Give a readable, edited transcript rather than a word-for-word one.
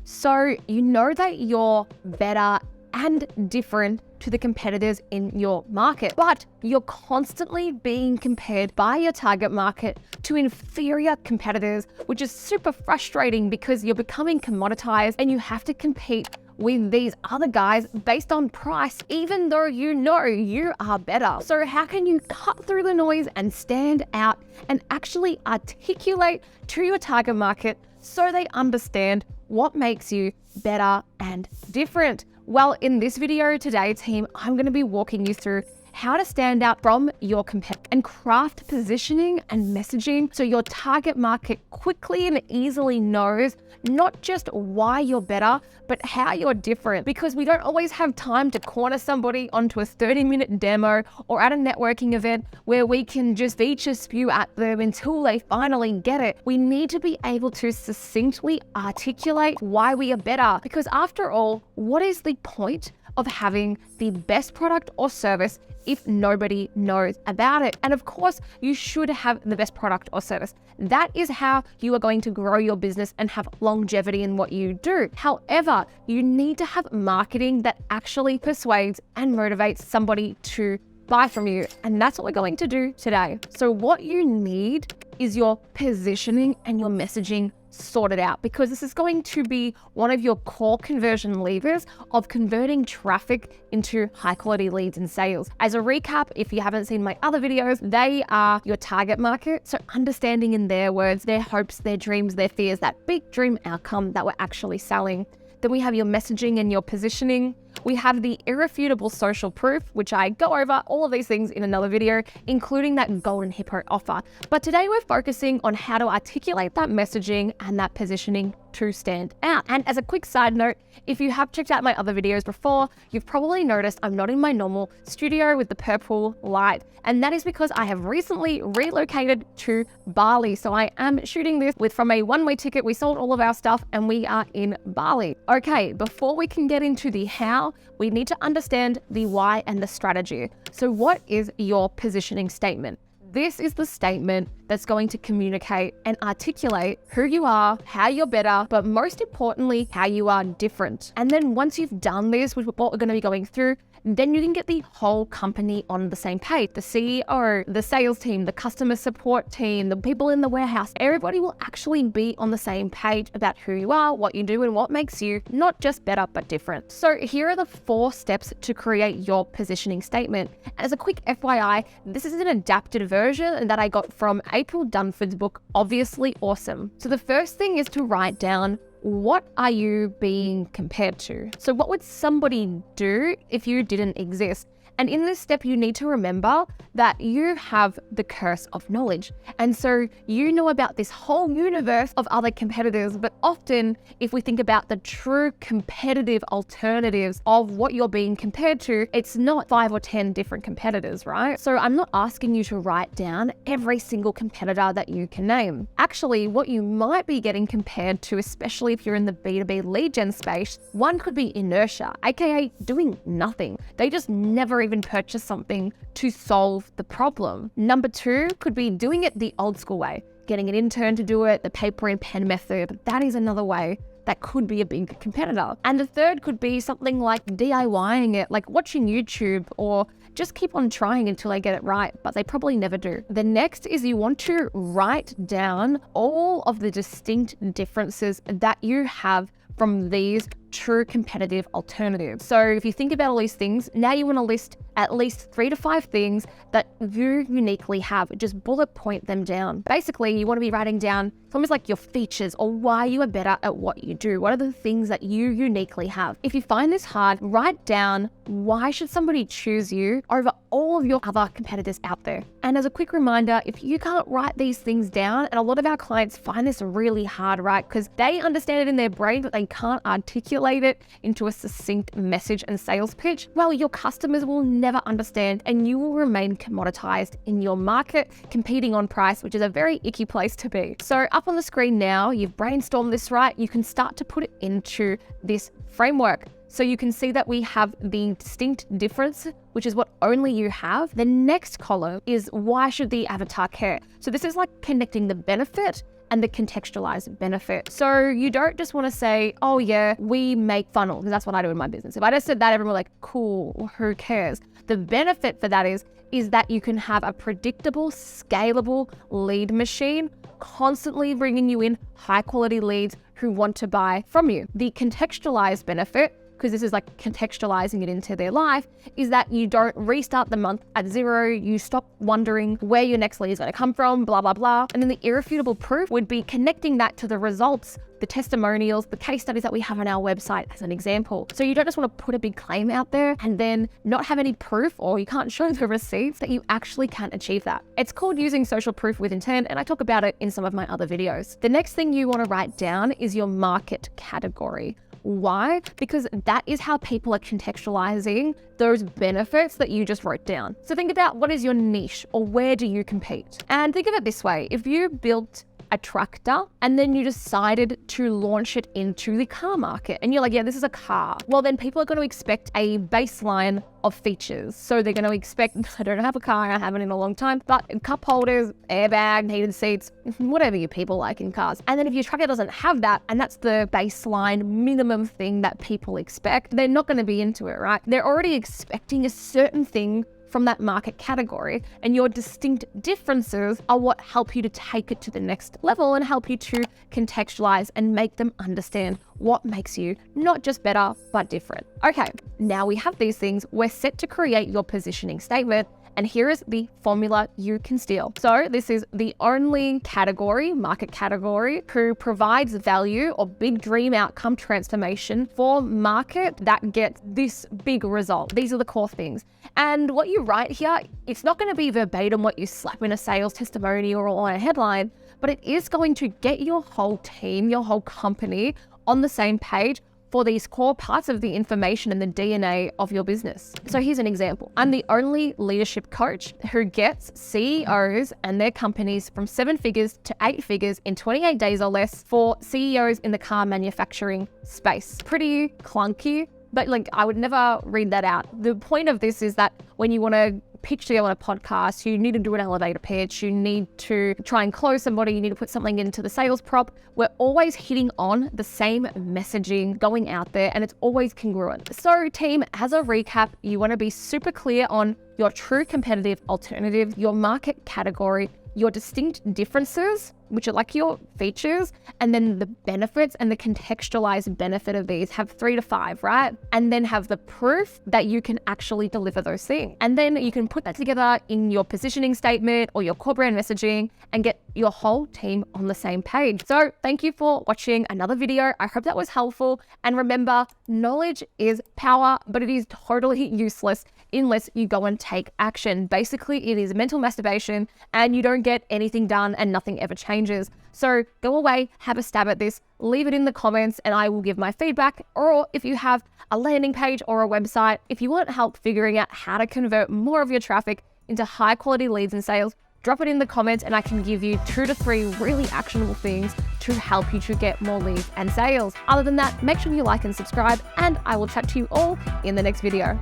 So you know that you're better and different to the competitors in your market, but you're constantly being compared by your target market to inferior competitors, which is super frustrating because you're becoming commoditized and you have to compete with these other guys based on price, even though you know you are better. So how can you cut through the noise and stand out and actually articulate to your target market so they understand what makes you better and different? Well, in this video today, team, I'm going to be walking you through how to stand out from your competitor and craft positioning and messaging so your target market quickly and easily knows not just why you're better, but how you're different. Because we don't always have time to corner somebody onto a 30-minute demo or at a networking event where we can just feature spew at them until they finally get it. We need to be able to succinctly articulate why we are better. Because after all, what is the point of having the best product or service if nobody knows about it? And of course, you should have the best product or service. That is how you are going to grow your business and have longevity in what you do. However, you need to have marketing that actually persuades and motivates somebody to buy from you. And that's what we're going to do today. So what you need is your positioning and your messaging sorted out, because this is going to be one of your core conversion levers of converting traffic into high quality leads and sales. As a recap, if you haven't seen my other videos, they are your target market. So understanding in their words, their hopes, their dreams, their fears, that big dream outcome that we're actually selling. Then we have your messaging and your positioning. We have the irrefutable social proof, which I go over all of these things in another video, including that golden hippo offer. But today we're focusing on how to articulate that messaging and that positioning to stand out. And as a quick side note, if you have checked out my other videos before, you've probably noticed I'm not in my normal studio with the purple light. And that is because I have recently relocated to Bali. So I am shooting this from a one-way ticket. We sold all of our stuff and we are in Bali. Okay, before we can get into the how, we need to understand the why and the strategy. So what is your positioning statement? This is the statement that's going to communicate and articulate who you are, how you're better, but most importantly, how you are different. And then once you've done this, which is what we're going to be going through, then you can get the whole company on the same page. The CEO, the sales team, the customer support team, the people in the warehouse, everybody will actually be on the same page about who you are, what you do, and what makes you not just better, but different. So here are the 4 steps to create your positioning statement. As a quick FYI, this is an adapted version that I got from April Dunford's book, Obviously Awesome. So the first thing is to write down, what are you being compared to? So what would somebody do if you didn't exist? And in this step, you need to remember that you have the curse of knowledge. And so you know about this whole universe of other competitors, but often if we think about the true competitive alternatives of what you're being compared to, it's not 5 or 10 different competitors, right? So I'm not asking you to write down every single competitor that you can name. Actually, what you might be getting compared to, especially if you're in the B2B lead gen space, one could be inertia, aka doing nothing. They just never even purchase something to solve the problem. Number 2 could be doing it the old school way, getting an intern to do it, the paper and pen method. That is another way that could be a big competitor. And the 3rd could be something like DIYing it, like watching YouTube, or just keep on trying until they get it right, but they probably never do. The next is you want to write down all of the distinct differences that you have from these true competitive alternatives. So if you think about all these things, now you want to list at least 3 to 5 things that you uniquely have. Just bullet point them down. Basically, you want to be writing down almost like your features or why you are better at what you do. What are the things that you uniquely have? If you find this hard, write down why should somebody choose you over all of your other competitors out there. And as a quick reminder, if you can't write these things down, and a lot of our clients find this really hard, right? Because they understand it in their brain, but they can't articulate it into a succinct message and sales pitch. Well, your customers will never understand and you will remain commoditized in your market, competing on price, which is a very icky place to be. So up on the screen now, you've brainstormed this, right? You can start to put it into this framework. So you can see that we have the distinct difference, which is what only you have. The next column is why should the avatar care? So this is like connecting the benefit and the contextualized benefit. So you don't just want to say, oh yeah, we make funnels, because that's what I do in my business. If I just said that, everyone would be like, cool, who cares? The benefit for that is that you can have a predictable, scalable lead machine constantly bringing you in high quality leads who want to buy from you. The contextualized benefit, because this is like contextualizing it into their life, is that you don't restart the month at zero. You stop wondering where your next lead is going to come from, blah, blah, blah. And then the irrefutable proof would be connecting that to the results, the testimonials, the case studies that we have on our website as an example. So you don't just want to put a big claim out there and then not have any proof, or you can't show the receipts that you actually can achieve that. It's called using social proof with intent, and I talk about it in some of my other videos. The next thing you want to write down is your market category. Why? Because that is how people are contextualizing those benefits that you just wrote down. So think about, what is your niche, or where do you compete? And think of it this way. If you built a tractor and then you decided to launch it into the car market and you're like, yeah, this is a car. Well, then people are going to expect a baseline of features. So they're going to expect, I don't have a car, I haven't in a long time, but cup holders, airbag, heated seats, whatever you people like in cars. And then if your tractor doesn't have that, and that's the baseline minimum thing that people expect, they're not going to be into it, right? They're already expecting a certain thing from that market category, and your distinct differences are what help you to take it to the next level and help you to contextualize and make them understand what makes you not just better, but different. Okay, now we have these things, we're set to create your positioning statement. And here is the formula you can steal. So this is the only category, market category, who provides value or big dream outcome transformation for market that gets this big result. These are the core things. And what you write here, it's not going to be verbatim what you slap in a sales testimonial or on a headline, but it is going to get your whole team, your whole company on the same page for these core parts of the information and the DNA of your business. So here's an example. I'm the only leadership coach who gets CEOs and their companies from 7 figures to 8 figures in 28 days or less for CEOs in the car manufacturing space. Pretty clunky, but like I would never read that out. The point of this is that when you want to pitch to go on a podcast, you need to do an elevator pitch, you need to try and close somebody, you need to put something into the sales prop. We're always hitting on the same messaging going out there, and it's always congruent. So team, as a recap, you want to be super clear on your true competitive alternative, your market category, your distinct differences, which are like your features, and then the benefits and the contextualized benefit of these. Have 3 to 5, right? And then have the proof that you can actually deliver those things. And then you can put that together in your positioning statement or your core brand messaging and get your whole team on the same page. So thank you for watching another video. I hope that was helpful. And remember, knowledge is power, but it is totally useless unless you go and take action. Basically, it is mental masturbation and you don't get anything done and nothing ever changes. So go away, have a stab at this, leave it in the comments and I will give my feedback. Or if you have a landing page or a website, if you want help figuring out how to convert more of your traffic into high quality leads and sales, drop it in the comments and I can give you 2 to 3 really actionable things to help you to get more leads and sales. Other than that, make sure you like and subscribe, and I will chat to you all in the next video.